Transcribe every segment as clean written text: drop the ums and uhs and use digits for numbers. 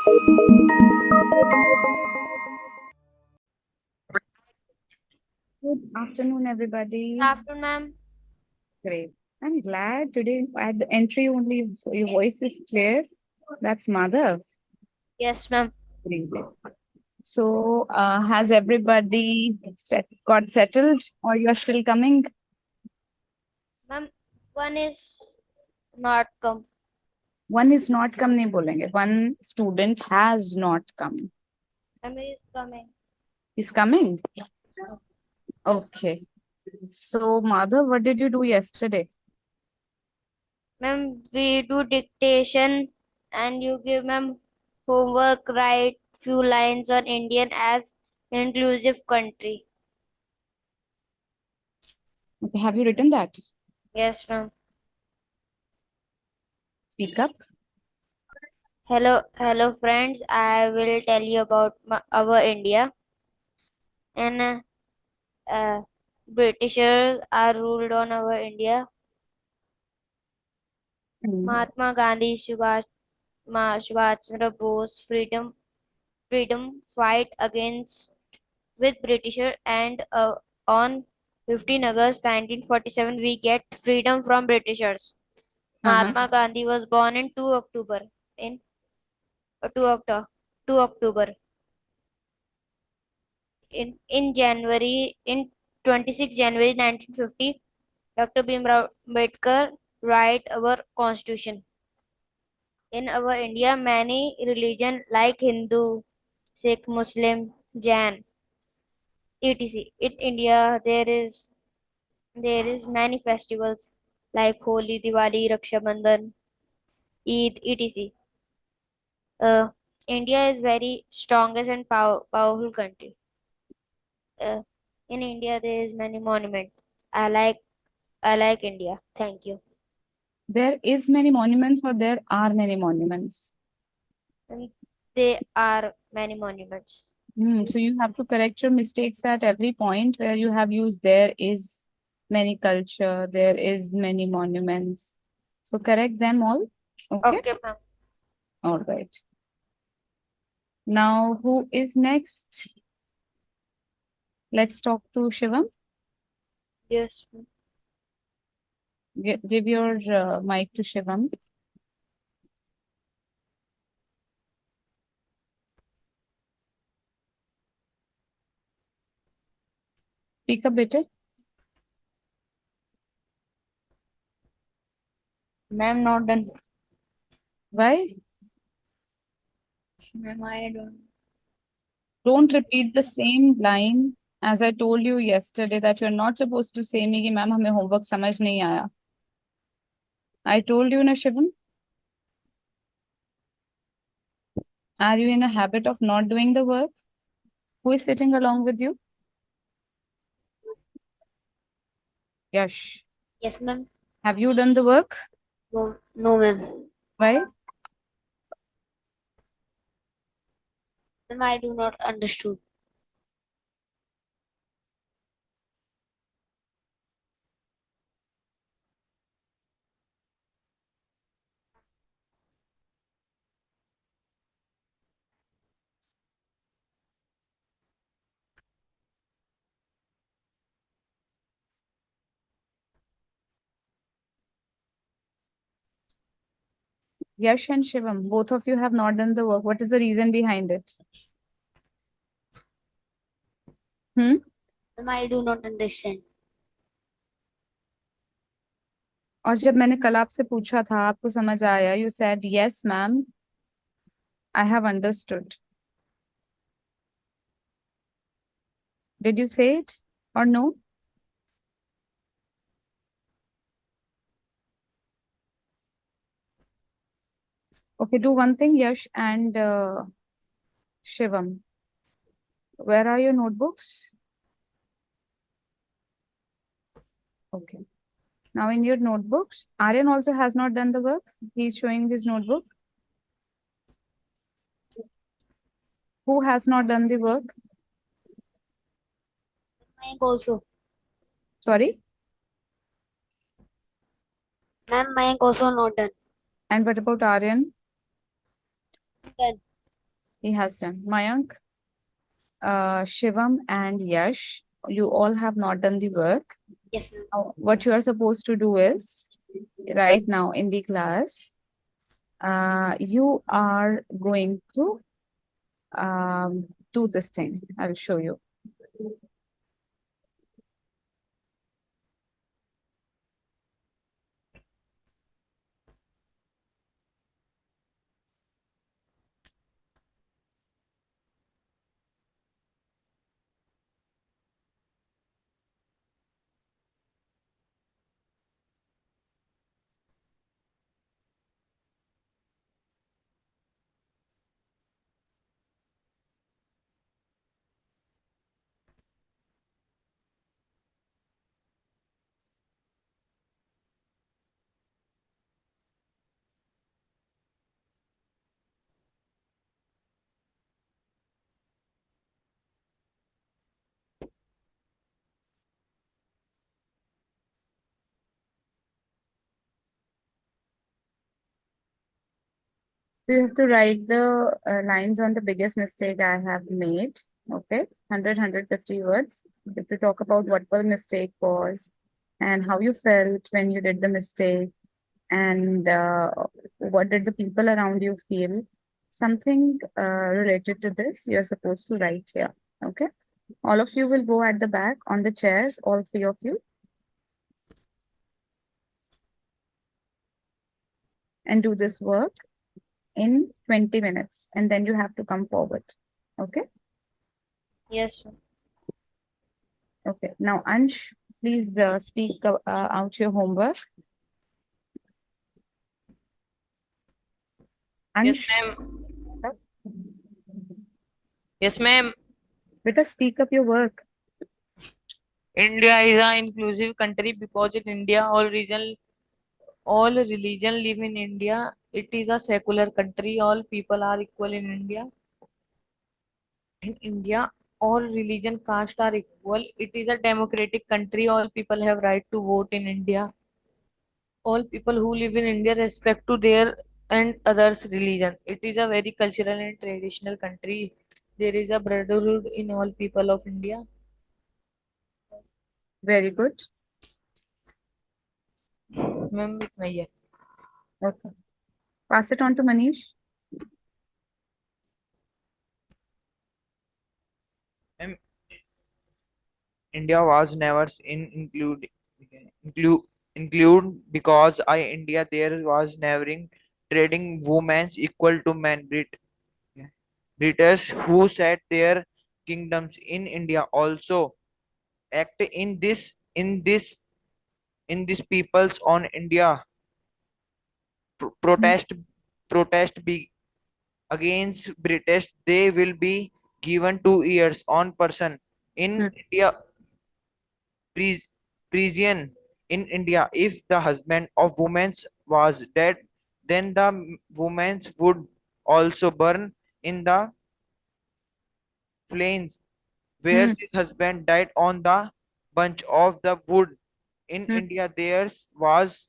Good afternoon, everybody. Afternoon, ma'am. Great. I'm glad today at the entry only your voice is clear. That's Madhav. Yes, ma'am. Great. So, has everybody got settled or you are still coming? Ma'am, one is not come. One is not come, nahi bolenge. One student has not come. Ma'am is coming. He's coming? Okay. So, Madhav, what did you do yesterday? Ma'am, we do dictation and you give ma'am homework, write few lines on Indian as inclusive country. Okay, have you written that? Yes, ma'am. Speak up. Hello, friends. I will tell you about our India. And Britishers are ruled on our India. Mahatma Gandhi, Subhash Chandra Bose, freedom fight against with Britisher and on 15 August 1947 we get freedom from Britishers. Uh-huh. Mahatma Gandhi was born in 2 October in 2 October 2 October in January in 26 January 1950 Dr. Bhimrao Ambedkar write our constitution. In our India many religion like Hindu, Sikh, Muslim, Jain etc. In India, there is many festivals like Holi, Diwali, Raksha Bandhan, Eid, etc. Uh, India is very strongest and powerful country. Uh, in India, there is many monuments. I like India. Thank you. There is many monuments or there are many monuments? And there are many monuments. So you have to correct your mistakes at every point where you have used there is many culture, there is many monuments. So correct them all. Okay. Okay, ma'am. All right. Now who is next? Let's talk to Shivam. Yes, ma'am. Give your mic to Shivam. Speak a bit. Ma'am, not done. Why? Ma'am, I Don't repeat the same line as I told you yesterday that you're not supposed to say me कि ma'am हमें homework समझ नहीं आया. I told you na Shivam. Are you in a habit of not doing the work? Who is sitting along with you? Yash. Yes, ma'am. Have you done the work? No, no, ma'am. Why? Ma'am, I do not understood. Yash and Shivam, both of you have not done the work. What is the reason behind it? Hmm? Ma'am, I do not understand. और जब मैंने कल आपसे पूछा था आपको समझ आया you said yes ma'am I have understood. Did you say it or no? Okay, do one thing, Yash and Shivam. Where are your notebooks? Okay. Now in your notebooks, Aryan also has not done the work. He's showing his notebook. Who has not done the work? Mine also. Sorry. Ma'am, mine also not done. And what about Aryan? Done. He has done. Mayank, Shivam, and Yash, you all have not done the work. Yes, ma'am. Now, what you are supposed to do is right now in the class, you are going to do this thing. I'll show you. So you have to write the lines on the biggest mistake I have made. Okay, 150 words. You have to talk about what the mistake was and how you felt when you did the mistake and what did the people around you feel. Something related to this you're supposed to write here. Okay, all of you will go at the back on the chairs, all three of you, and do this work in 20 minutes and then you have to come forward. Okay. Yes, ma'am. Okay, now Ansh, please speak out your homework. Yes, Ansh, ma'am. Yes, ma'am. better speak up your work. India is an inclusive country because in India all religion live in India. It is a secular country. All people are equal in India. In India, all religion caste are equal. It is a democratic country. All people have right to vote in India. All people who live in India respect to their and others' religion. It is a very cultural and traditional country. There is a brotherhood in all people of India. Very good. Ma'am, with my Okay. Pass it on to Manish. Um, India was never include include because I India there was never trading women's equal to men. British who set their kingdoms in India also act in this peoples on India Hmm. protest be against British. They will be given 2 years on person in Hmm. India pris- prison in India. If the husband of woman was dead, then the woman would also burn in the flames. Where Hmm. his husband died on the bunch of the wood. In Hmm. India, there was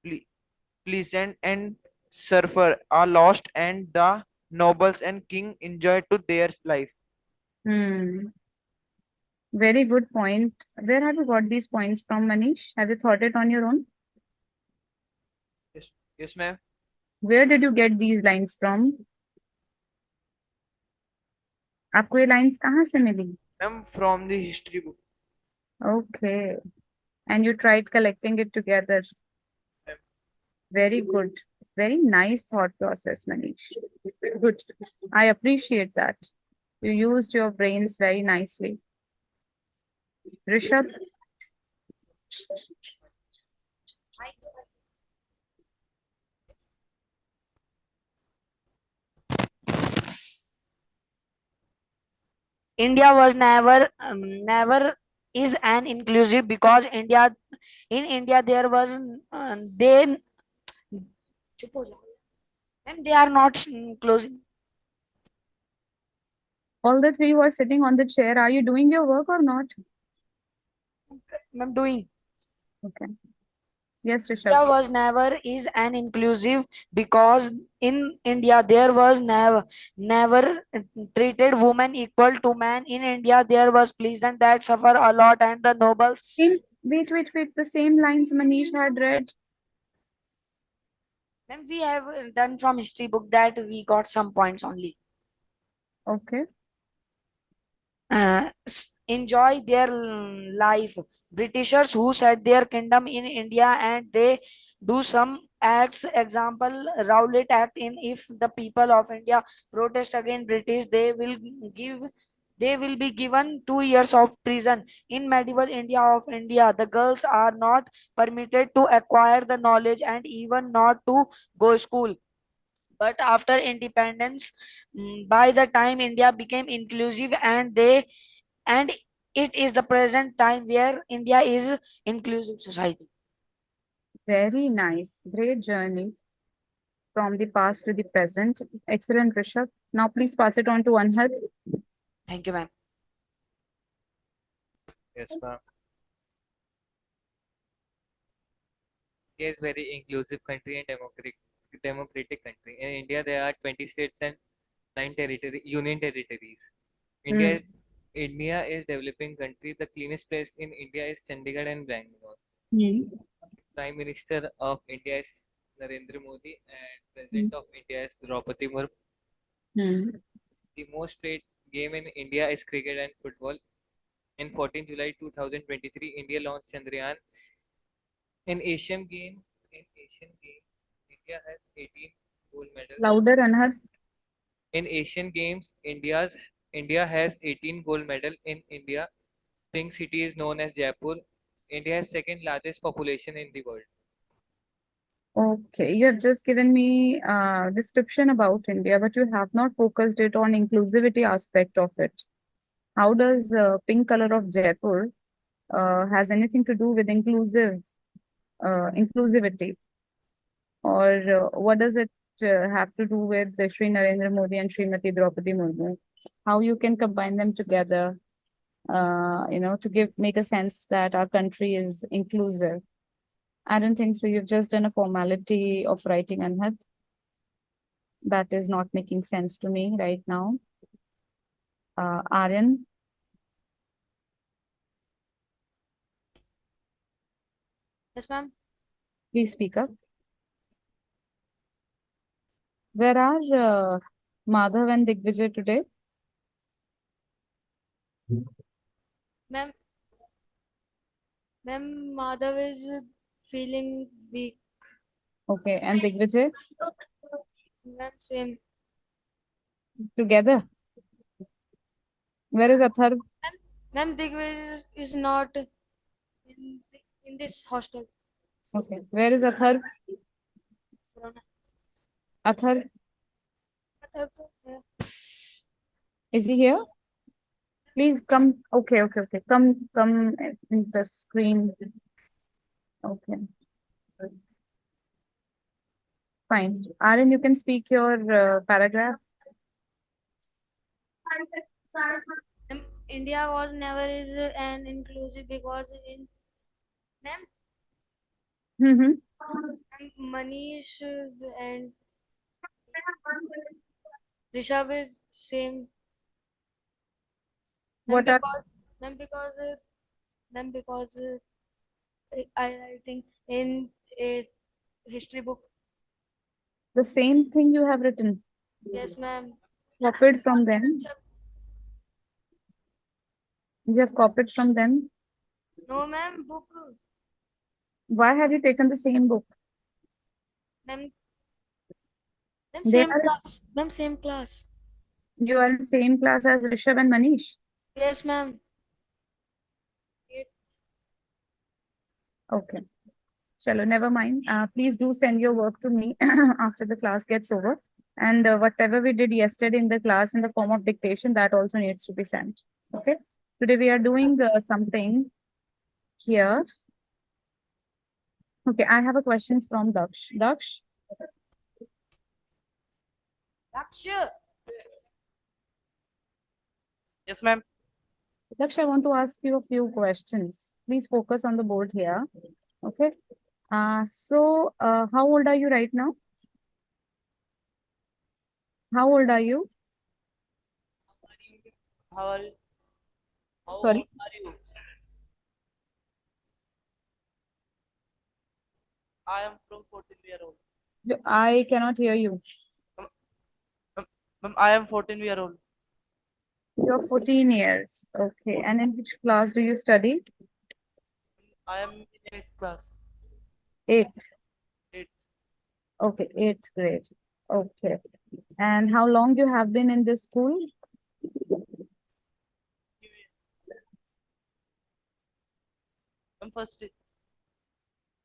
ple- pleasant and surfer are lost, and the nobles and king enjoyed to their life. Hmm. Very good point. Where have you got these points from, Manish? Have you thought it on your own? Yes, yes, ma'am. Where did you get these lines from? आपको ये lines कहाँ से मिली? Ma'am, from the history book. Okay. And you tried collecting it together. Very good. Very nice thought process, Manish. Good. I appreciate that. You used your brains very nicely. Rishabh, India was never is an inclusive because in India there was they चुप हो जाओ and they are not closing. all the three who are sitting on the chair, are you doing your work or not? I'm doing. Okay. Yes, India Rishabh. was never is an inclusive because in India there was never treated women equal to man. In India there was peasant that suffer a lot and the nobles. Wait. The same lines Manish had read. Then we have done from history book that we got some points only. Okay. Enjoy their life. Britishers who set their kingdom in India and they do some acts. Example, Rowlatt Act. In if the people of India protest against British, give they will be given 2 years of prison. In medieval India, the girls are not permitted to acquire the knowledge and even not to go school. But after independence, by the time India became inclusive and it is the present time where India is inclusive society. Very nice. Great journey from the past to the present. Excellent, Rishabh. Now please pass it on to Anhad. Thank you, ma'am. Yes, ma'am. India is very inclusive country and democratic country. In India, there are 20 states and 9 union territories. Hmm. India is developing country. The cleanest place in India is Chandigarh and Bangalore. Hmm. Prime Minister of India is Narendra Modi and Hmm. President of India is Draupadi Murmu. Hmm. The most played game in India is cricket and football. In 14 July 2023, India launched Chandrayaan. In Asian Games, India has 18 gold medals. Louder, Anhad. In Asian Games, India has 18 gold medal. In India, Pink City is known as Jaipur. India has second largest population in the world. Okay, you have just given me description about India, but you have not focused it on inclusivity aspect of it. How does pink color of Jaipur has anything to do with inclusivity, or what does it have to do with the Shri Narendra Modi and Srimati Draupadi Murmu? How you can combine them together, to make a sense that our country is inclusive. I don't think so. You've just done a formality of writing, Anhad. That is not making sense to me right now. Aryan, Yes, ma'am. please speak up. Where are Madhav and Digvijay today? Ma'am, Madhav is feeling weak. Okay, and Digvijay Ma'am, same. together. Where is Atharv? Ma'am, Digvij is not in this hostel. Okay, where is Atharv? Atharv, is he here? Please come. Okay. Come in the screen. Okay, fine. Aryan, you can speak your paragraph. Ma'am, India was never is an inclusive because in ma'am, Mm-hmm. Manish and Rishabh is same. Ma'am, What are because I writing in a history book. the same thing you have written? Yes, ma'am. Copied from them? You have copied from them? No, ma'am. Book. Why have you taken the same book? Ma'am, They same are, class. Ma'am, same class. you are in the same class as Rishabh and Manish. Yes, ma'am. Okay. Chalo, never mind. Please do send your work to me after the class gets over. And whatever we did yesterday in the class in the form of dictation, that also needs to be sent. Okay. Today we are doing something here. Okay, I have a question from Daksh. Daksh, Daksha. Yes, ma'am. Daksh, I want to ask you a few questions. Please focus on the board here. Okay. How old are you right now? How old are you? How Sorry, old are you? I am from 14-year-old. I cannot hear you. Ma'am, I am 14-year-old. You're 14 years. Okay. And in which class do you study? I am in 8th class. Eighth. 8th. Okay, eighth grade. Okay. And how long you have been in this school? Ma'am, first year.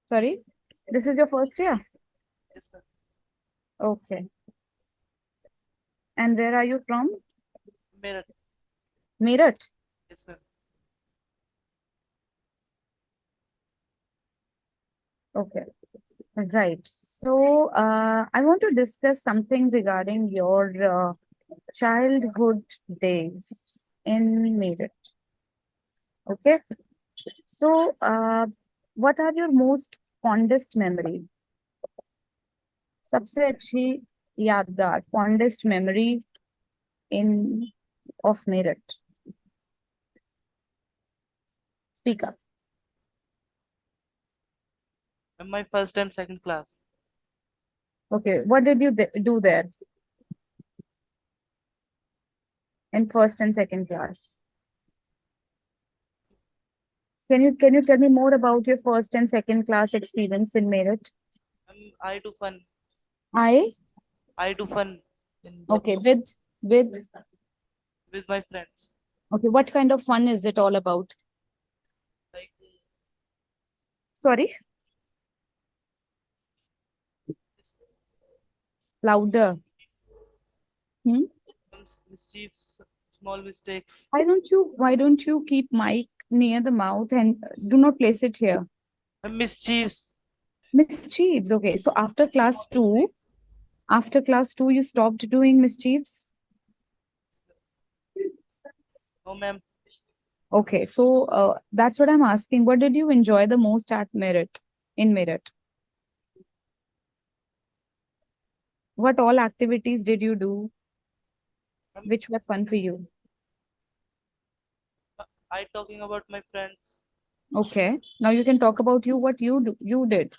Sorry, this is your first year? Yes, ma'am. Okay. And where are you from? Meerut. Meerut. Yes, ma'am. Okay. Right. I want to discuss something regarding your childhood days in Meerut. Okay. What are your most fondest memory? सबसे अच्छी यादगार fondest memory in of Meerut. Speak up. Ma'am, my first and second class. Okay, what did you do there in first and second class? Can you tell me more about your first and second class experience in Meerut? Ma'am, I do fun. I I do fun in both okay with with my friends. okay. What kind of fun is it all about? Like Sorry, louder. Hmm? mischiefs, small mistakes. Why don't you keep mic near the mouth and do not place it here? Ma'am, mischiefs. Mischiefs. Okay, so after class Small two, mistakes. you stopped doing mischiefs. No, ma'am. Okay, that's what I'm asking. What did you enjoy the most at Merit, in Merit? What all activities did you do Ma'am, which were fun for you? I talking about my friends. Okay, now you can talk about what you did.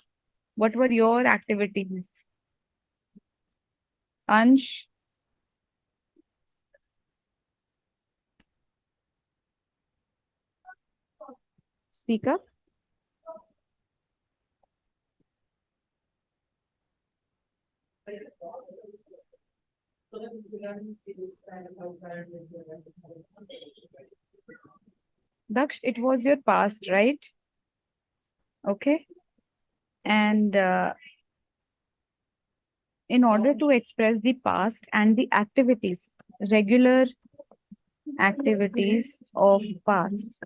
What were your activities? Ansh, speak up. Daksh, it was your past, right? Okay. And in order to express the past and the activities, regular activities of past,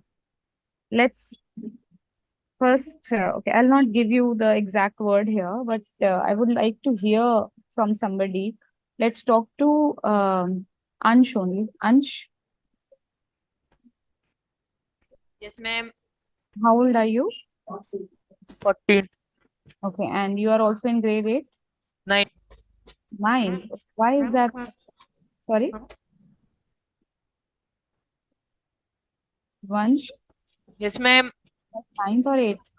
let's first, okay, I'll not give you the exact word here, but I would like to hear from somebody. Let's talk to Ansh only. Ansh, Yes, ma'am. how old are you? 14. Okay, and you are also in grade 8? 9. Ninth. Why is that? Sorry? Vansh, Yes, ma'am. ninth or 8th?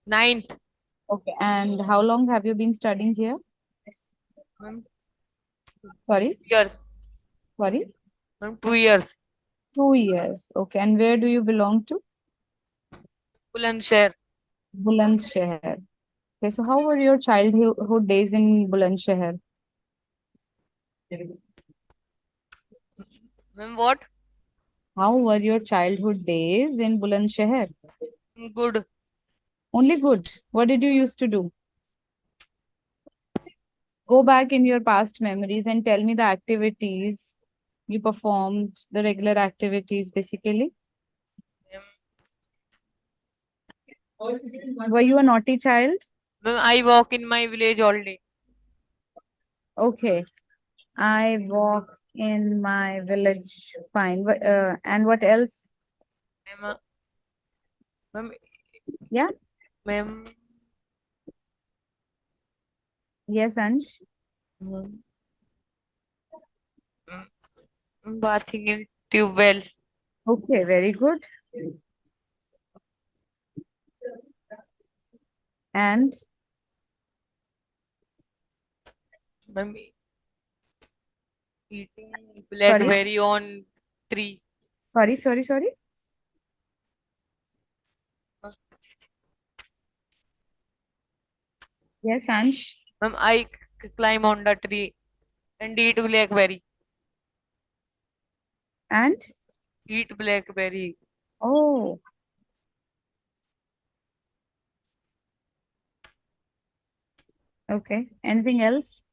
9th. Okay, and how long have you been studying here? Ma'am, Sorry? years. Sorry? Ma'am, 2 years. 2 years. Okay, and where do you belong to? Bulandshahr. Bulandshahr. Okay, so how were your childhood days in Bulandshahr? Ma'am, what? How were your childhood days in Bulandshahr? Good. Only good. What did you used to do? Go back in your past memories and tell me the activities you performed, the regular activities basically. Were you a naughty child? Ma'am, I walk in my village all day. Okay. I walk in my village. Fine. And what else? Ma'am, ma'am, Yeah. ma'am, Yes, Ansh. Mm, Bathing in tube wells. Okay, very good. And Ma'am, eating sorry, blackberry on tree. sorry. Yes, Ansh. Ma'am, I climb on the tree and eat blackberry. And Eat blackberry. oh, okay. Anything else?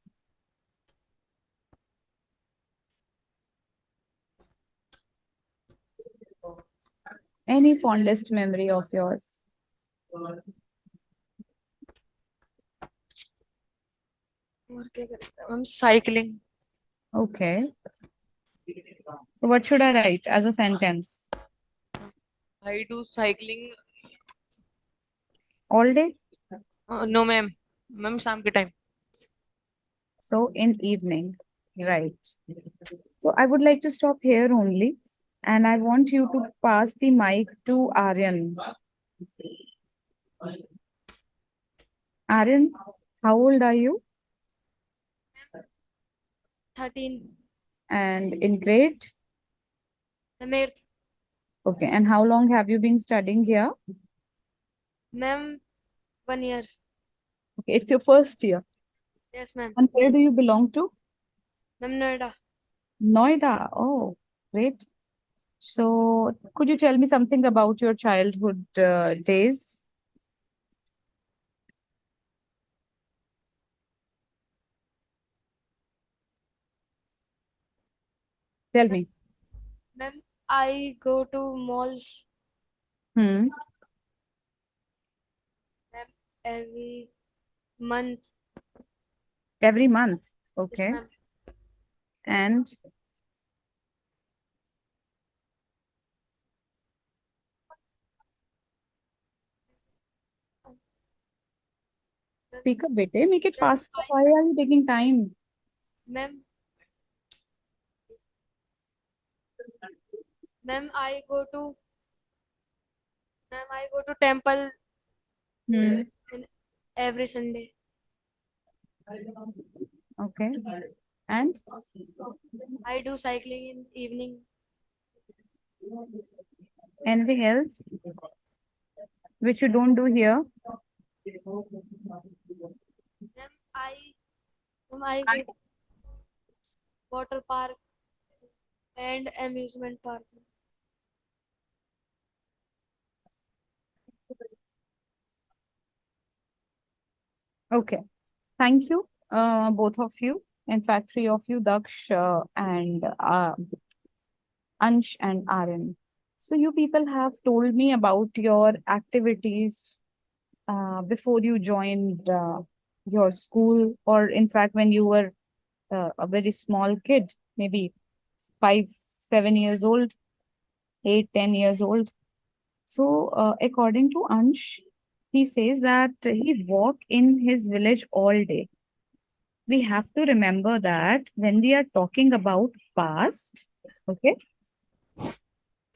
Any fondest memory of yours? I'm cycling. Okay. So what should I write as a sentence? I do cycling. All day? No, ma'am. Ma'am, शाम के time. So in evening, right. So I would like to stop here only, and I want you to pass the mic to Aryan. Aryan, how old are you? 13. And in grade? Ma'am, Okay. And how long have you been studying here? ma'am, 1 year. Okay, it's your first year. Yes, ma'am. And where do you belong to? Ma'am, Noida. Noida. Oh, great. So could you tell me something about your childhood days? Tell me. Ma'am, I go to malls, Hmm. ma'am, every month. Every month. Yes, Okay. ma'am. And speak a bit, eh? Make it Ma'am, faster. Why are you taking time? Ma'am, ma'am, I go to temple Hmm. in every Sunday. Okay. And I do cycling in evening. anything else which you don't do here? Ma'am, I go to water park and amusement park. Okay. Thank you, both of you. In fact, three of you, Daksh and Ansh and Aryan. So you people have told me about your activities before you joined your school, or in fact, when you were a very small kid, maybe 5, 7 years old, 8, 10 years old. So, according to Ansh, he says that he walk in his village all day. We have to remember that when we are talking about past, okay,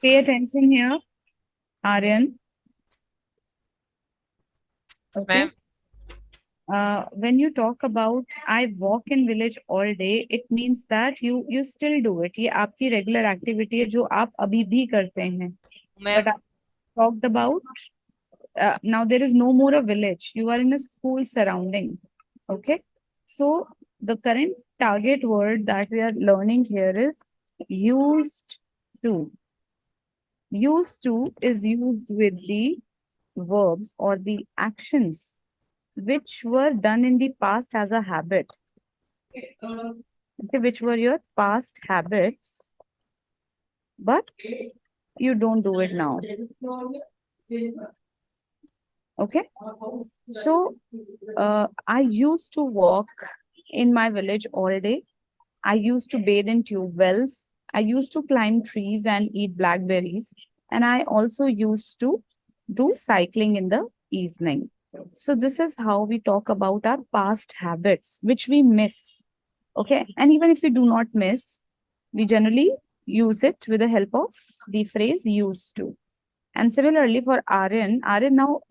pay attention here, Aryan, okay. Ma'am, When you talk about I walk in village all day, it means that you still do it. ये आपकी regular activity है जो आप अभी भी करते हैं. ma'am, But I talked about now there is no more a village. You are in a school surrounding. Okay. So the current target word that we are learning here is used to. Used to is used with the verbs or the actions which were done in the past as a habit. Okay, which were your past habits, but you don't do it now. Okay. So I used to walk in my village all day. I used to bathe in tube wells. I used to climb trees and eat blackberries. And I also used to do cycling in the evening. So this is how we talk about our past habits, which we miss. Okay. And even if we do not miss, we generally use it with the help of the phrase used to. And similarly for Aryan now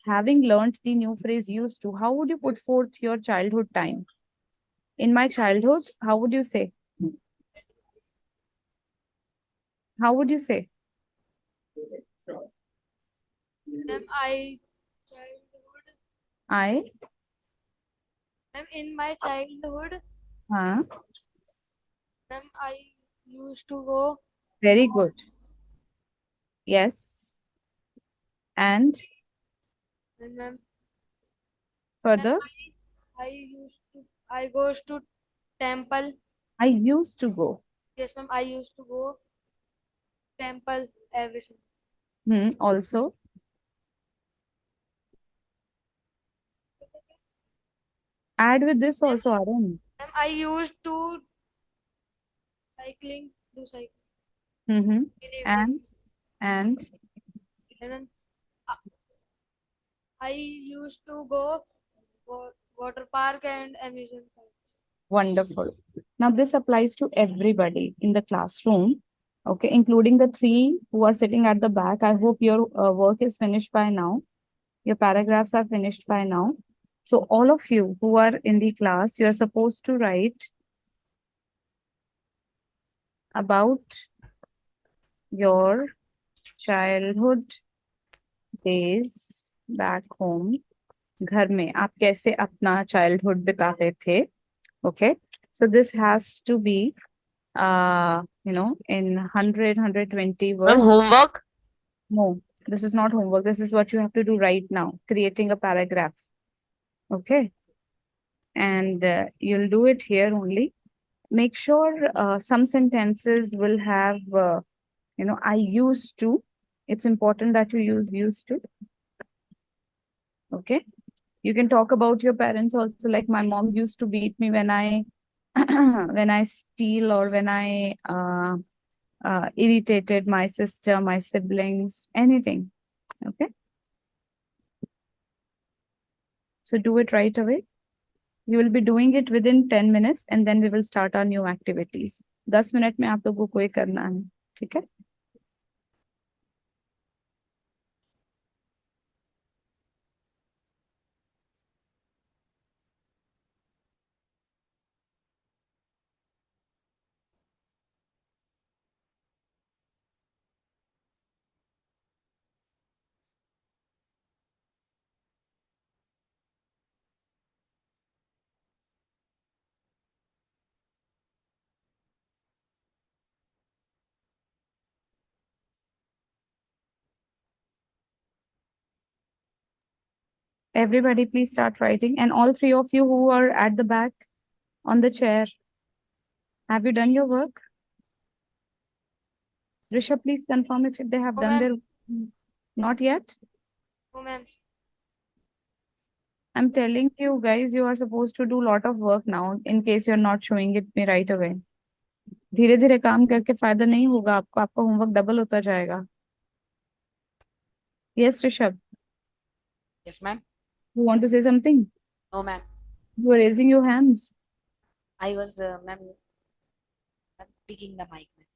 having learned the new phrase used to, how would you put forth your childhood time? In my childhood, how would you say? How would you say? Ma'am, I childhood. I, Ma'am, in my childhood, huh? ma'am, I used to go. Very good. Yes. And And ma'am, further, I used to. I goes to temple. I used to go. Yes, ma'am. I used to go temple every Sunday. Also, add with this also, Aryan. Ma'am, I used to cycling. Do cycling Mm-hmm. in evening. And And then I used to go water park and amusement park. wonderful. Now this applies to everybody in the classroom. Okay, including the three who are sitting at the back. I hope your work is finished by now. Your paragraphs are finished by now. So all of you who are in the class, you are supposed to write about your childhood days back home. घर में आप कैसे अपना childhood बिताते थे? Okay, so this has to be in 120 Ma'am, words. homework. No, this is not homework. This is what you have to do right now, creating a paragraph. Okay, and you'll do it here only. Make sure some sentences will have I used to. It's important that you use used to. Okay, you can talk about your parents also, like my mom used to beat me when I when I steal, or when I irritated my sister, my siblings, anything. Okay, so do it right away. You will be doing it within 10 minutes, and then we will start our new activities. 10 minute में आप लोगों को ये करना है. ठीक है? Everybody, please start writing. And all three of you who are at the back on the chair, have you done your work? Rishabh, please confirm if they have Oh, done ma'am. their. Not yet. Oh, ma'am. I'm telling you guys, you are supposed to do lot of work now. In case you're not showing it me right away. धीरे धीरे काम करके फायदा नहीं होगा आपको. आपका homework double होता जाएगा. Yes, Rishabh. Yes, ma'am. You want to say something? No, ma'am. You are raising your hands. I was, ma'am, picking the mic, ma'am.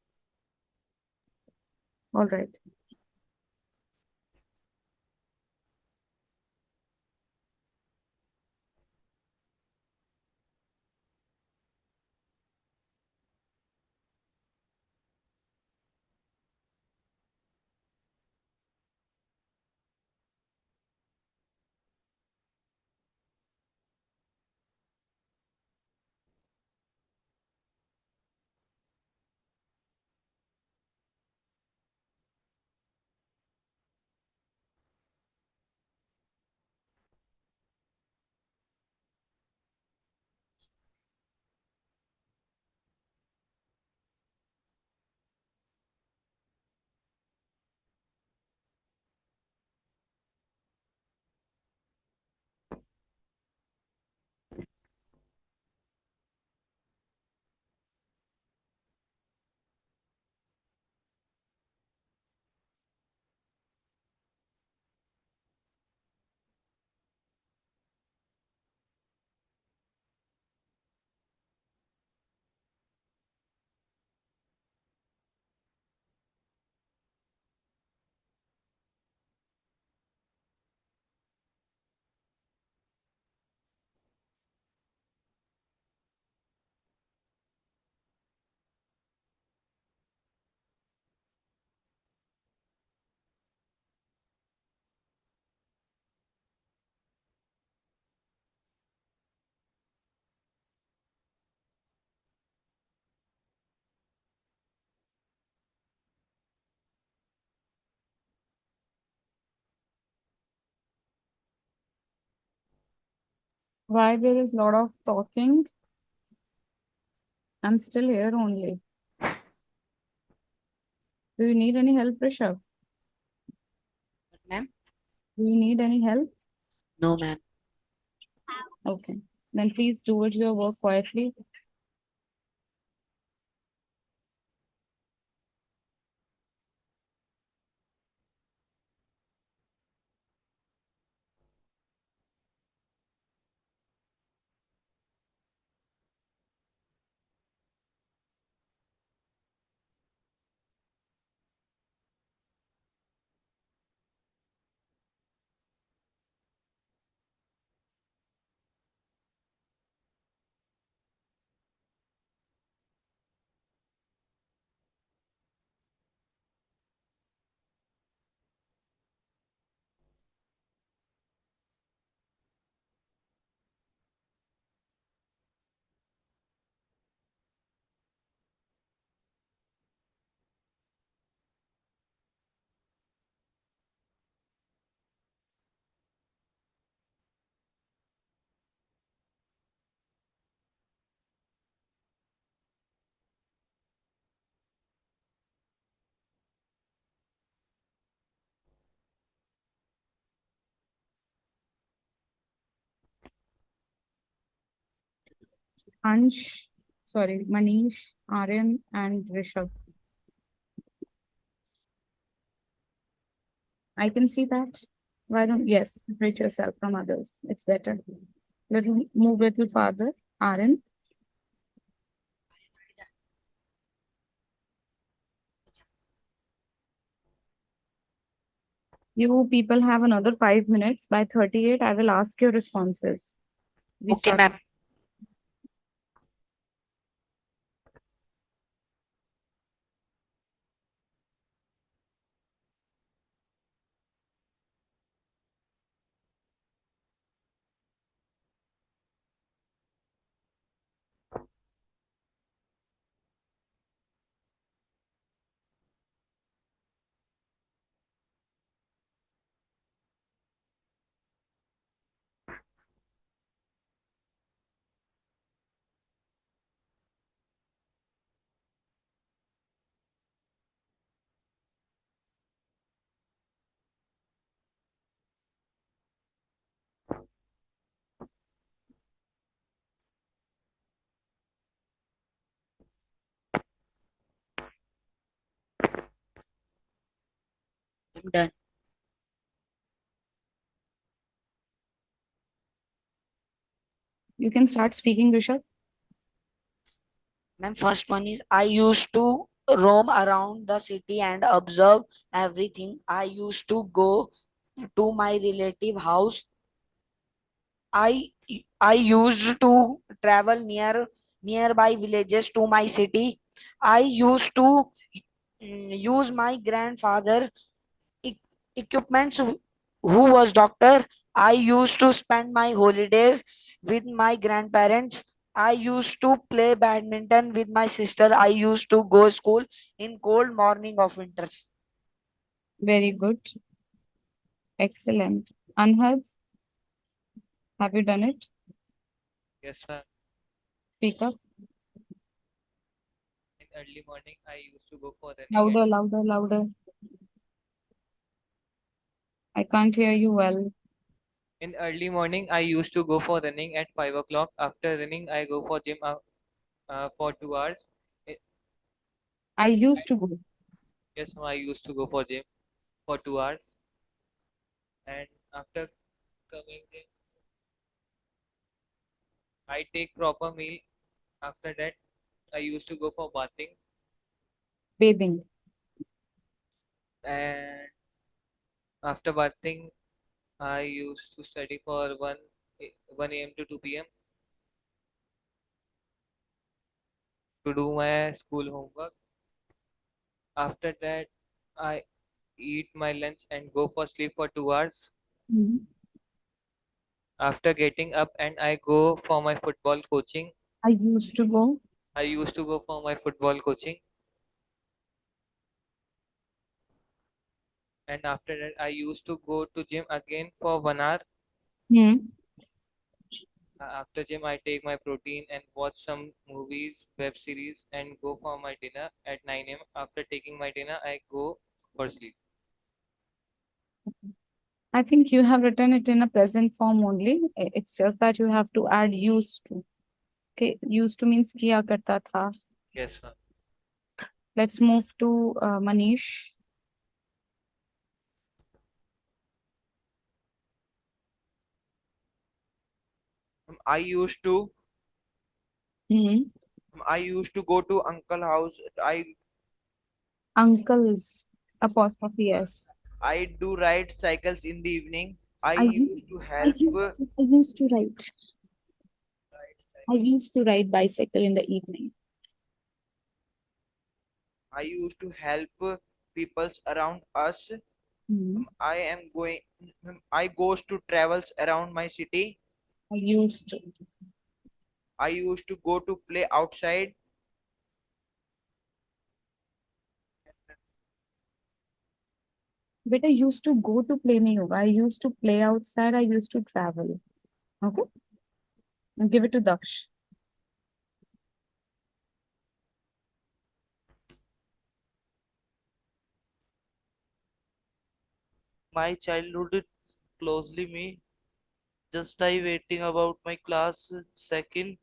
All right. Why there is a lot of talking? I'm still here only. Do you need any help, Rishabh? Ma'am? Do you need any help? No, ma'am. Okay. Then please do it your work quietly. Manish, Aryan, and Rishabh. I can see that. Why don't, yes, separate yourself from others. It's better. Move little farther. Aryan. You people have another 5 minutes. By 38, I will ask your responses. We Okay, start. ma'am. I'm done. You can start speaking, Rishabh. Ma'am, first one is I used to roam around the city and observe everything. I used to go to my relative house. I I used to travel nearby villages to my city. I used to use my grandfather e- equipments who was doctor. I used to spend my holidays with my grandparents. I used to play badminton with my sister. I used to go school in cold morning of winters. Very good. Excellent. Anhad, have you done it? Yes, ma'am. Speak up. In early morning, I used to go for running. Louder, louder, louder. I can't hear you well. In early morning, I used to go for running at 5 o'clock. After running, I go for gym for 2 hours. I- I used to go. Yes, ma'am, I used to go for gym for 2 hours. And after coming in, I take proper meal. After that, I used to go for bathing. Bathing. And after bathing, I used to study for 1 a.m. to 2 p.m. to do my school homework. After that, I eat my lunch and go for sleep for 2 hours. Mhm. After getting up and I go for my football coaching. I used to go. I used to go for my football coaching. And after that, I used to go to gym again for 1 hour. Hmm. After gym, I take my protein and watch some movies, web series, and go for my dinner at 9 a.m. After taking my dinner, I go for sleep. I think you have written it in a present form only. It's just that you have to add used to. Okay, used to means kiya karta tha. Yes, ma'am. Let's move to Manish. I used to Hmm. I used to go to uncle house. Uncles, apostrophe S. I do ride cycles in the evening. I I u- used to help I used to write. I used to ride bicycle in the evening. I used to help peoples around us. Hmm. I am going I goes to travels around my city. I used to. I used to go to play outside. But I used to go to play nahi hoga. I used to play outside. I used to travel. Okay. I'll give it to Daksh. My childhood is closely me. Just I waiting about my class second.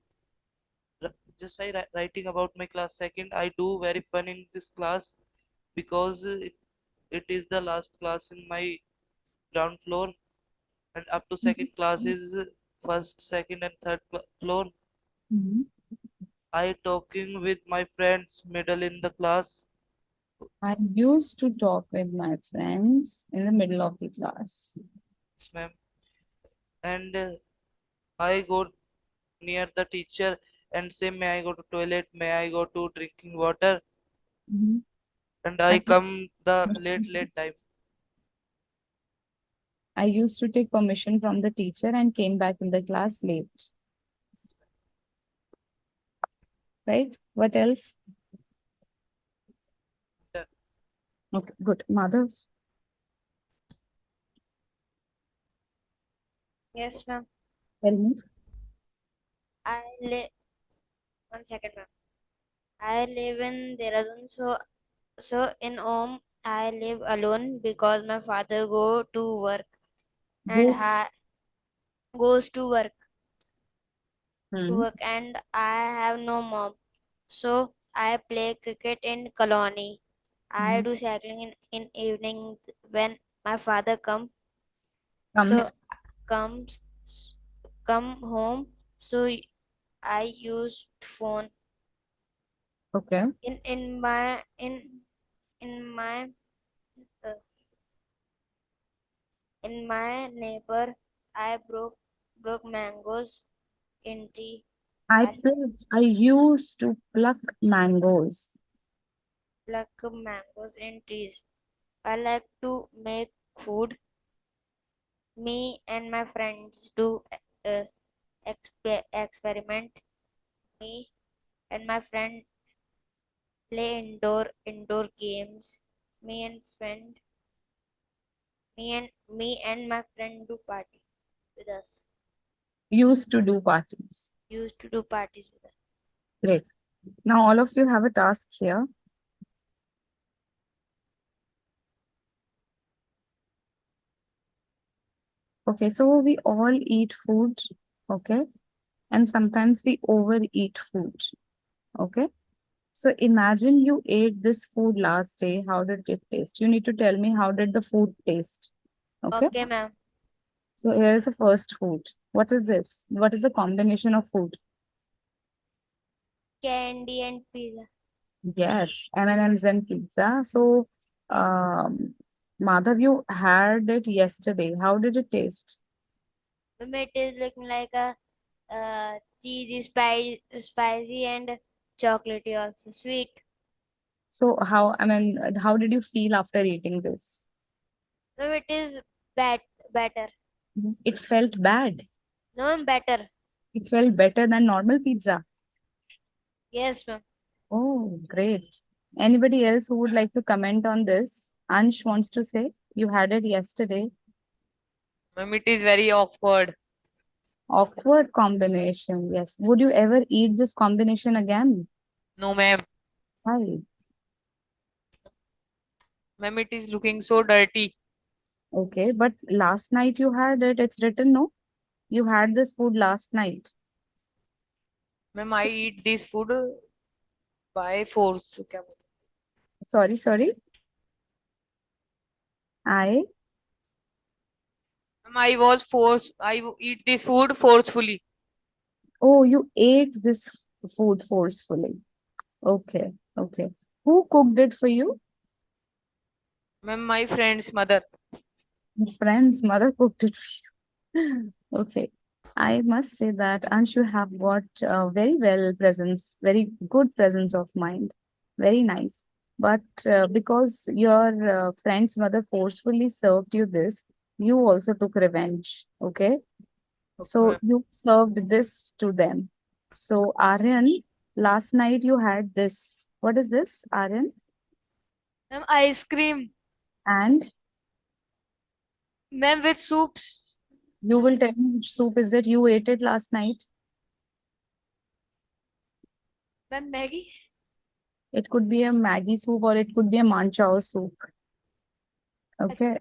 Just I writing about my class second. I do very fun in this class because it is the last class in my ground floor, and up to second class is first, second, and third floor. Mhm. I talking with my friends middle in the class. I used to talk with my friends in the middle of the class. Yes, ma'am. And I go near the teacher and say, "May I go to toilet? May I go to drinking water?" Mhm. And I come the late time. I used to take permission from the teacher and came back in the class late. Right? What else? Done. Okay, good. Madhav. Yes, ma'am. Tell me. I live 1 second, ma'am. I live in Dehradun, so in home I live alone because my father go to work and Go. goes to work Hmm. and I have no mom. So I play cricket in colony. I Hmm. do cycling in evening when my father so Comes. comes come home. So I use phone Okay. in my uh, in my neighbor. I broke mangoes in tree. I I used to pluck mangoes. pluck mangoes in trees. I like to make food. Me and my friends do uh, experiment. Me and my friend play indoor games. Me and friend me and my friend do party with us. Used to do parties. Used to do parties with us. Great. Now all of you have a task here. Okay, so we all eat food. Okay. And sometimes we overeat food. Okay. So imagine you ate this food last day. How did it taste? You need to tell me how did the food taste? Okay. Okay, ma'am. So here is the first food. What is this? What is the combination of food? Candy and pizza. Yes, M&M's and pizza. So, Madhav, you had it yesterday. How did it taste? Ma'am, it is looking like a cheesy, spicy and chocolatey also sweet. So how did you feel after eating this? Ma'am, it is better. It felt bad. No, ma'am, better. It felt better than normal pizza. Yes, ma'am. Oh, great. Anybody else who would like to comment on this? Ansh wants to say you had it yesterday. Ma'am, it is very awkward. Awkward combination. Yes. Would you ever eat this combination again? No, ma'am. Why? Ma'am, it is looking so dirty. Okay, but last night you had it. It's written, no? You had this food last night. Ma'am, I eat this food by force. क्या बोलूं? Sorry. I Ma'am, I was forced. Eat this food forcefully. Oh, you ate this food forcefully. Okay. Who cooked it for you? Ma'am, my friend's mother. Friend's mother cooked it for you. Okay. I must say that Anshu have got very good presence of mind. Very nice. But because your friend's mother forcefully served you this, you also took revenge. Okay. So ma'am. you served this to them. So Aryan, last night you had this. What is this, Aryan? Ma'am, ice cream. And Ma'am, with soups. you will tell me which soup is it? You ate it last night. Ma'am, Maggie. It could be a Maggie soup or it could be a manchao soup. Okay.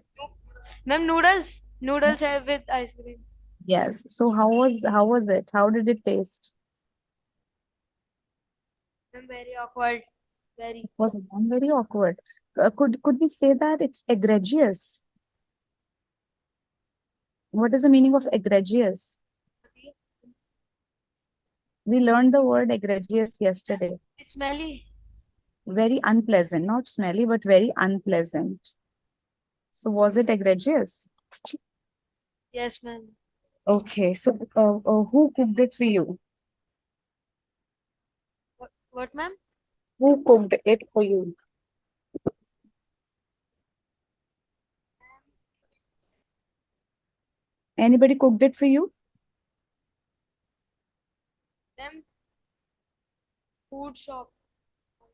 Ma'am, noodles. Noodles with ice cream. Yes. So how was it? How did it taste? Ma'am, very awkward. Very. It was very awkward. Could we say that it's egregious? What is the meaning of egregious? We learned the word egregious yesterday. Smelly. Very unpleasant, not smelly, but very unpleasant. So was it egregious? Yes, ma'am. Okay, so who cooked it for you? What, ma'am? Who cooked it for you? Anybody cooked it for you? Ma'am, food shop.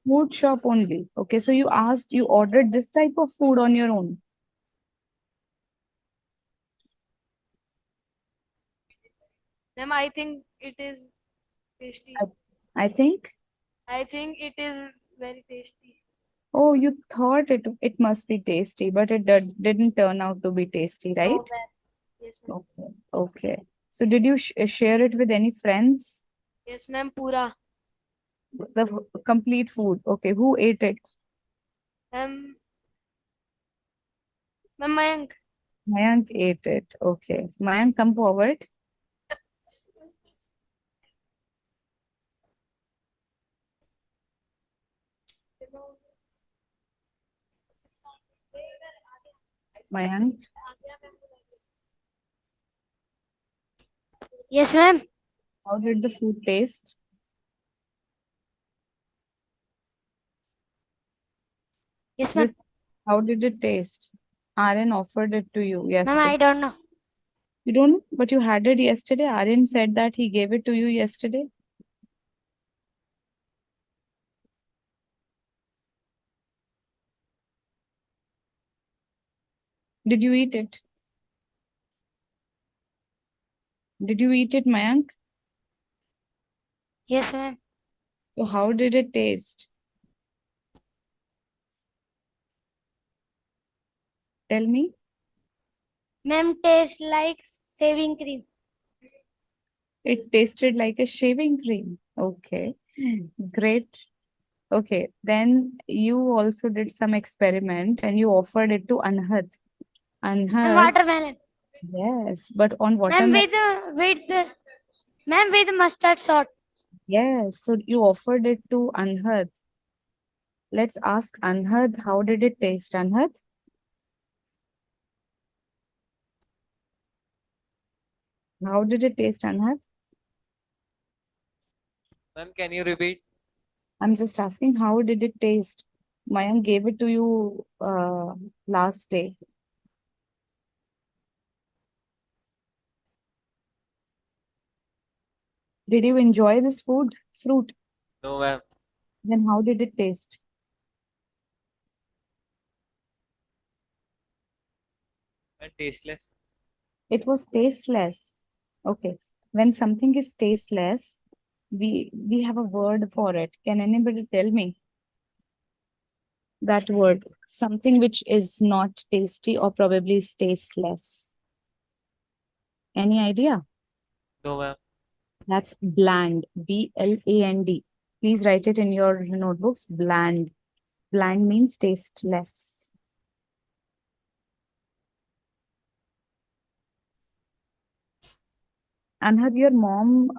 Food shop only. Okay, so you ordered this type of food on your own. Ma'am, I think it is tasty. I think. I think it is very tasty. Oh, you thought it must be tasty, but it didn't turn out to be tasty, No, right? ma'am. Yes, ma'am. Okay. So did you share it with any friends? Yes, ma'am. Pura. The complete food. Okay, who ate it? Ma'am, Mayank. Mayank ate it. Okay. Mayank, come forward. Mayank, Yes, ma'am. how did the food taste? Yes, ma'am. How did it taste? Aryan offered it to you Ma'am, yesterday. I don't know. You don't know, but you had it yesterday. Aryan said that he gave it to you yesterday. Did you eat it? Did you eat it, Mayank? Yes, ma'am. So how did it taste? Tell me. Ma'am, tastes like shaving cream. It tasted like a shaving cream. Okay, great. Okay, then you also did some experiment and you offered it to Anhad. Ma'am, Anhad, watermelon. yes, but on Ma'am, watermelon. ma'am, with mustard salt. Yes, so you offered it to Anhad. Let's ask Anhad, how did it taste, Anhad? How did it taste, Anhad? Ma'am, can you repeat? I'm just asking, how did it taste? Mayank gave it to you last day. Did you enjoy this fruit? No, ma'am. Then how did it taste? And tasteless. It was tasteless. Okay. When something is tasteless, we have a word for it. Can anybody tell me that word? Something which is not tasty or probably is tasteless. Any idea? No, ma'am. That's bland. B-L-A-N-D. Please write it in your notebooks. Bland. Bland means tasteless. And had your mom,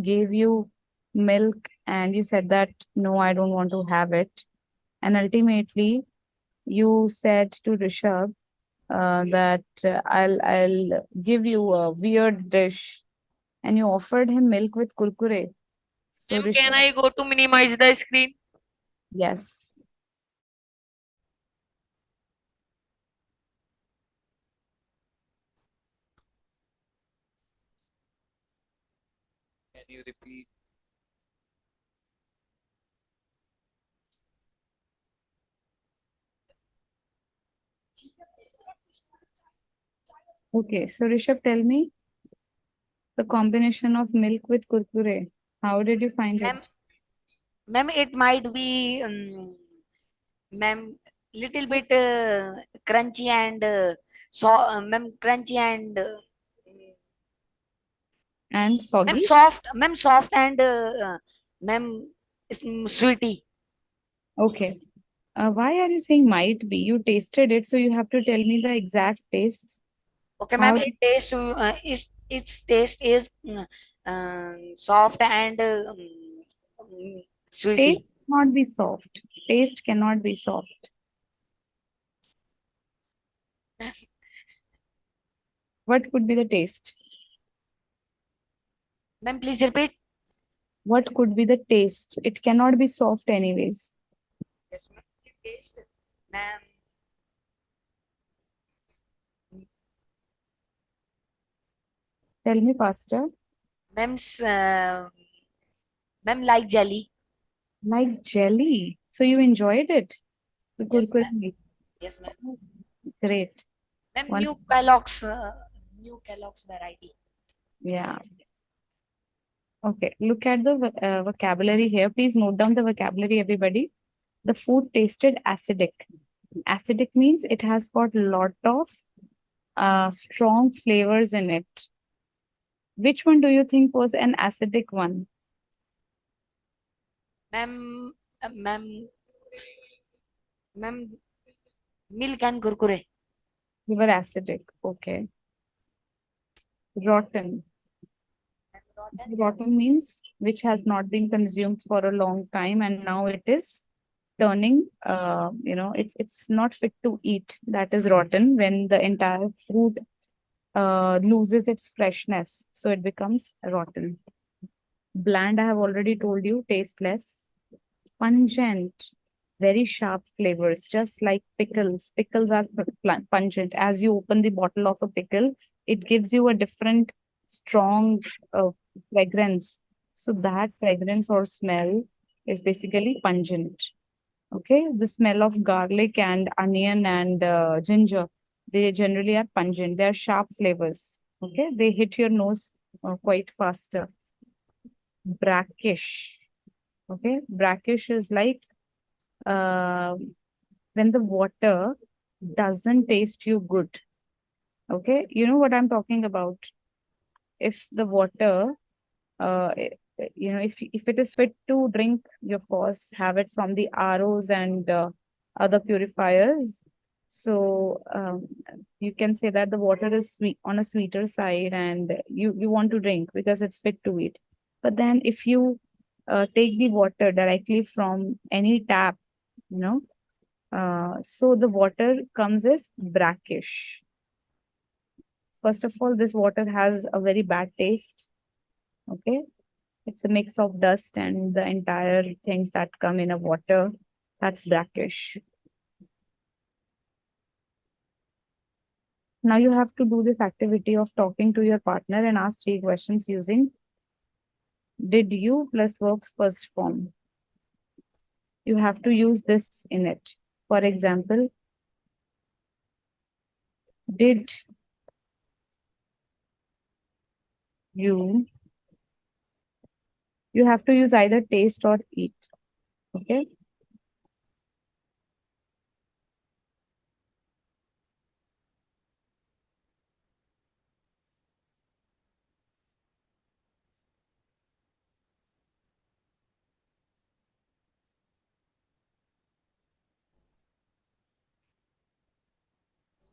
gave you milk and you said that, no, I don't want to have it. And ultimately, you said to Rishabh that I'll give you a weird dish, and you offered him milk with kurkure. So Ma'am, can Rishabh, I go to minimize the screen? yes. Can you repeat? Okay, so Rishabh, tell me the combination of milk with kurkure. How did you find Ma'am, it? ma'am, it might be, ma'am, little bit crunchy and ma'am, crunchy and And soggy? ma'am, soft and ma'am, sweetie. Okay. Why are you saying might be? You tasted it, so you have to tell me the exact taste. Okay, How ma'am, did its taste is soft and taste sweetie. not be soft? Taste cannot be soft. What could be the taste? Ma'am, please repeat. What could be the taste? It cannot be soft anyways. Yes, ma'am. The taste, ma'am. Tell me faster. Ma'am's, ma'am, like jelly. Like jelly. So you enjoyed it? The Yes, kurkure ma'am. meat. Yes, ma'am. Great. Ma'am, One, New Kellogg's variety. yeah. Okay. Look at the vocabulary here. Please note down the vocabulary, everybody. The food tasted acidic. Acidic means it has got lot of strong flavors in it. Which one do you think was an acidic one? Ma'am, ma'am, milk and kurkure. You were acidic. Okay. Rotten. Rotten means which has not been consumed for a long time and now it is turning, it's not fit to eat. That is rotten when the entire fruit loses its freshness. So it becomes rotten. Bland, I have already told you, tasteless. Pungent, very sharp flavors, just like pickles. Pickles are pungent. As you open the bottle of a pickle, it gives you a different strong fragrance. So that fragrance or smell is basically pungent. Okay, the smell of garlic and onion and ginger, they generally are pungent. They are sharp flavors. Okay, they hit your nose quite faster. Brackish. Okay, brackish is like uh, when the water doesn't taste you good. Okay, you know what I'm talking about. If the water, if it is fit to drink, you of course have it from the ROs and other purifiers. So you can say that the water is sweet on a sweeter side, and you want to drink because it's fit to eat. But then if you take the water directly from any tap, you know, so the water comes as brackish. First of all, this water has a very bad taste. Okay. It's a mix of dust and the entire things that come in a water. That's brackish. Now you have to do this activity of talking to your partner and ask 3 questions using did you plus verbs first form. You have to use this in it. For example, did you have to use either taste or eat. Okay.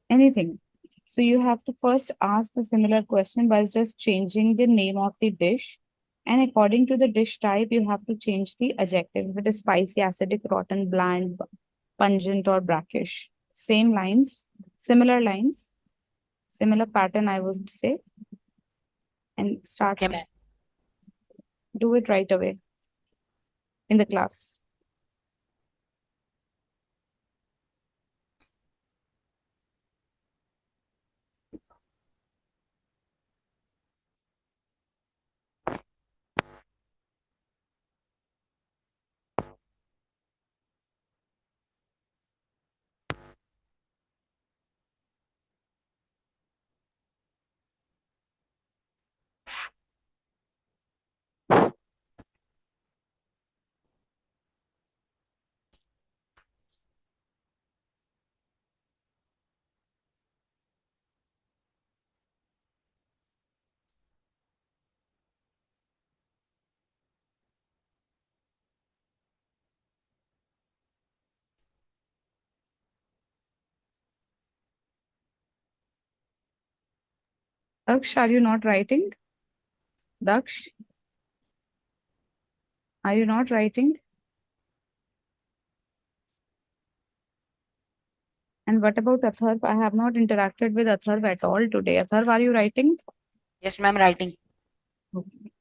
Anything. So you have to first ask the similar question by just changing the name of the dish. And according to the dish type, you have to change the adjective. If it is spicy, acidic, rotten, bland, pungent, or brackish. Same lines, similar pattern, I would say. And start, Okay, ma'am. do it right away in the class. Daksh, are you not writing? Daksh, are you not writing? And what about Atharv? I have not interacted with Atharv at all today. Atharv, are you writing? Yes, ma'am, writing. Okay.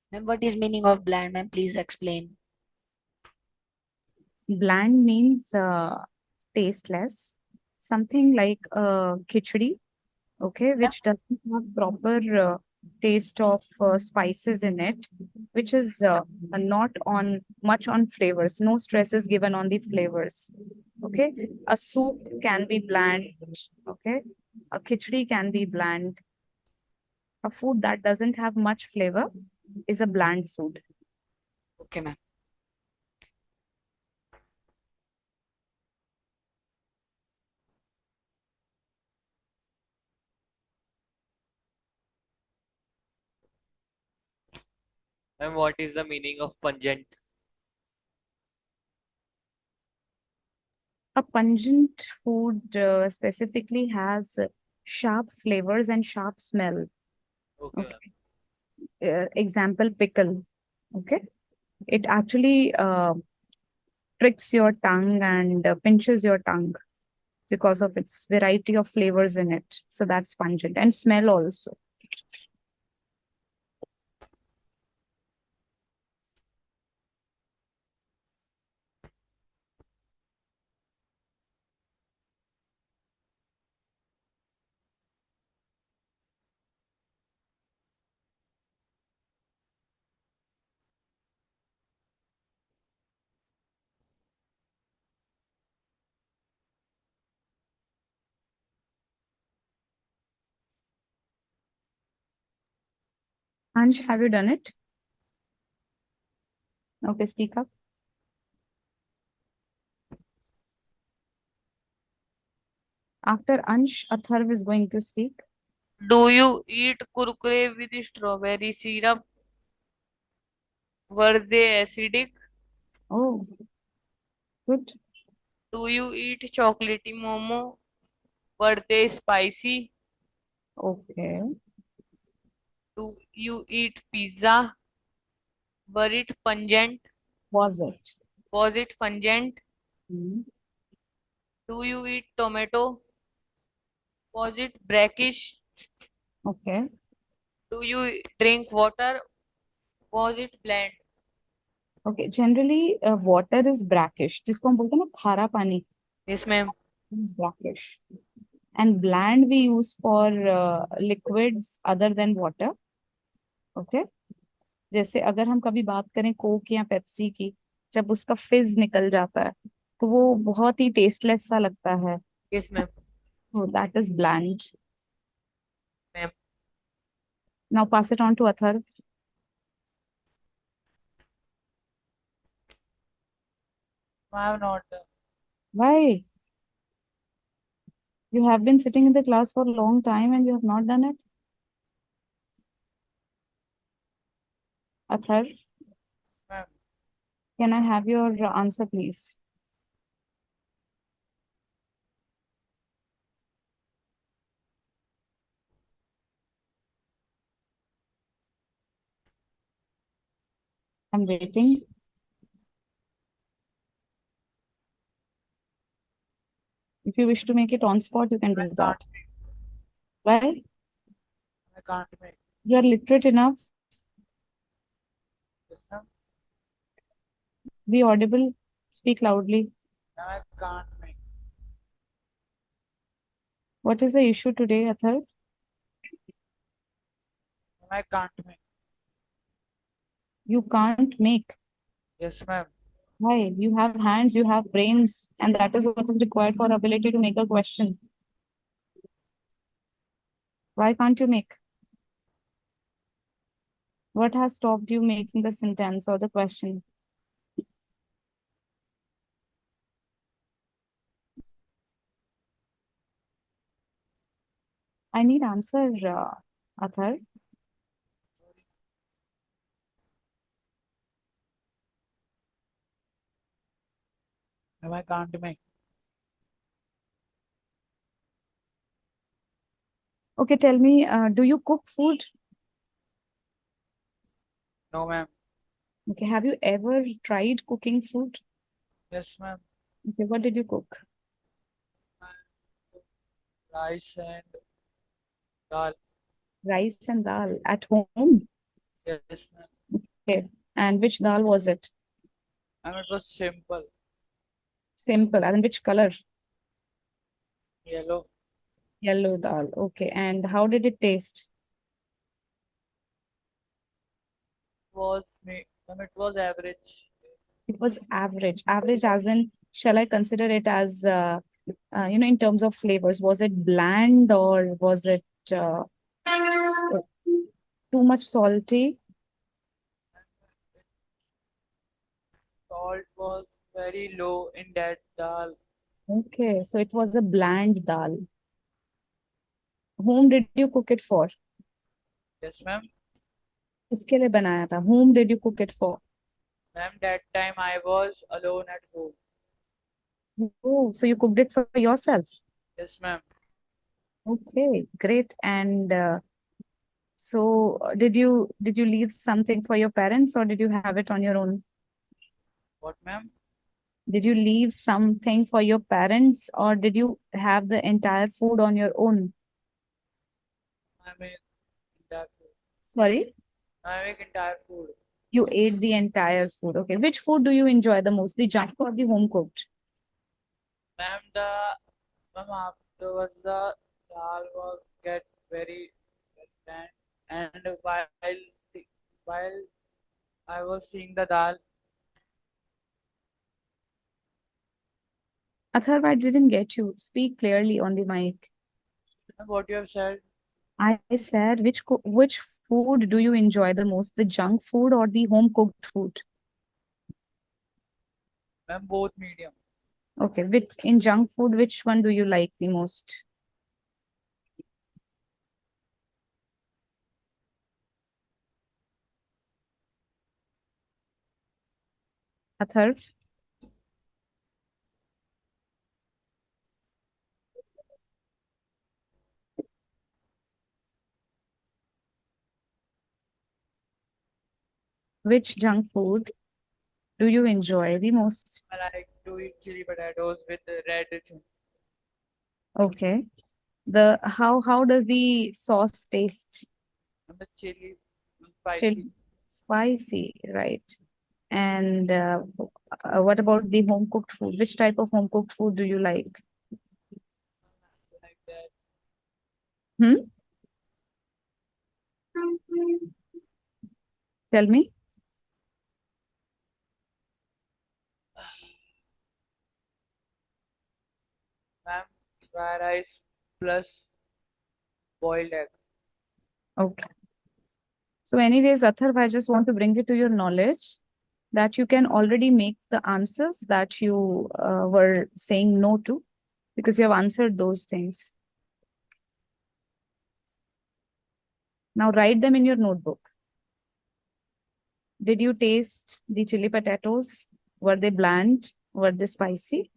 Ma'am, what is meaning of bland, ma'am? Please explain. Bland means tasteless. Something like khichdi, okay, which doesn't have proper taste of spices in it, which is not on much on flavors. No stress is given on the flavors. Okay. A soup can be bland. Okay. A khichdi can be bland. A food that doesn't have much flavor is a bland food. Okay, ma'am. And what is the meaning of pungent? A pungent food specifically has sharp flavors and sharp smell. Okay, ma'am. Okay. Example, pickle. Okay. It actually tricks your tongue and pinches your tongue because of its variety of flavors in it. So that's pungent and smell also. Ansh, have you done it? Okay, speak up. After Ansh, Atharv is going to speak. Do you eat kurkure with strawberry syrup? Were they acidic? Oh, good. Do you eat chocolatey momo? Were they spicy? Okay. Do you eat pizza? Were it pungent? Was it? Was it pungent? Hmm. Do you eat tomato? Was it brackish? Okay. Do you drink water? Was it bland? Okay. Generally, water is brackish. जिसको हम बोलते हैं ना खारा पानी, Yes, ma'am. is brackish. And bland we use for liquids other than water. Okay. जैसे अगर हम कभी बात करें कोक या पेप्सी की, जब उसका फिज निकल जाता है तो वो बहुत ही टेस्टलेस सा लगता है. Yes, ma'am. So that is bland. Ma'am. Now pass it on to Athar. I have not. Why? You have been sitting in the class for a long time and you have not done it? Athar, Ma'am. can I have your answer, please? I'm waiting. If you wish to make it on spot, you can do that. Why? I can't make. You are literate enough. Yes, ma'am. Be audible. Speak loudly. I can't make. What is the issue today, Athar? I can't make. You can't make. Yes, ma'am. Why? You have hands, you have brains, and that is what is required for ability to make a question. Why can't you make? What has stopped you making the sentence or the question? I need answer, Athar. I can't make. Okay, tell me, do you cook food? No, ma'am. Okay, have you ever tried cooking food? Yes, ma'am. Okay, what did you cook? Rice and dal. Rice and dal at home? Yes, ma'am. Okay, and which dal was it? And it was simple. Simple, and which color? Yellow. Yellow dal. Okay, and how did it taste? Was me. Ma'am, it was average. It was average. Average as in, shall I consider it as, in terms of flavors, was it bland or was it too much salty? Salt was very low in that dal. Okay, so it was a bland dal. Whom did you cook it for? Yes, ma'am. किसके लिए बनाया था? Whom did you cook it for? Ma'am, that time I was alone at home. Oh, so you cooked it for yourself. Yes, ma'am. Okay, great. And did you leave something for your parents or did you have it on your own? What, ma'am? Did you leave something for your parents or did you have the entire food on your own? I make entire food. Sorry, I make entire food. you ate the entire food. Okay, which food do you enjoy the most, the junk or the home cooked? Ma'am, afterwards the dal was get very bland, and while I was seeing the dal, Atharv, I didn't get you. Speak clearly on the mic. what you have said, I said, which food do you enjoy the most, the junk food or the home cooked food? ma'am, both medium. Okay, which in junk food, which one do you like the most? Atharv? Which junk food do you enjoy the most? I like to eat chili potatoes with red chutney. Okay. How does the sauce taste? The chili Chili. spicy. Spicy, right? And what about the home cooked food? Which type of home cooked food do you like? Like that. Hmm? Tell me. Ma'am, fried rice plus boiled egg. Okay. So, anyways, Atharv, I just want to bring it to your knowledge that you can already make the answers that you were saying no to because you have answered those things. Now, write them in your notebook. Did you taste the chili potatoes? Were they bland? Were they spicy?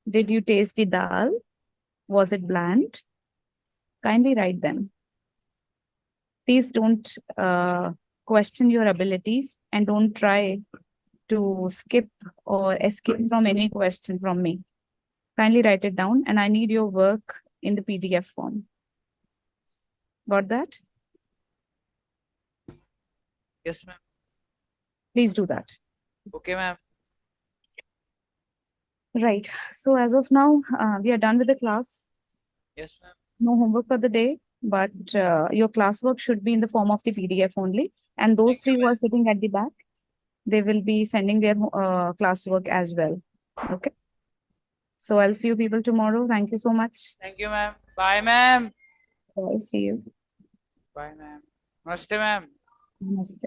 Did you taste the dal? Was it bland? Kindly write them. Please don't question your abilities and don't try to skip or escape from any question from me. Kindly write it down and I need your work in the PDF form. Got that? Yes, ma'am. Please do that. Okay, ma'am. Right. So as of now, we are done with the class. Yes, ma'am. No homework for the day, but your classwork should be in the form of the PDF only. And those Thank you, three who are sitting at the back, they will be sending their classwork as well. Okay. So I'll see you people tomorrow. Thank you so much. Thank you, ma'am. Bye, ma'am. I'll see you. Bye, ma'am. Namaste, ma'am. Namaste.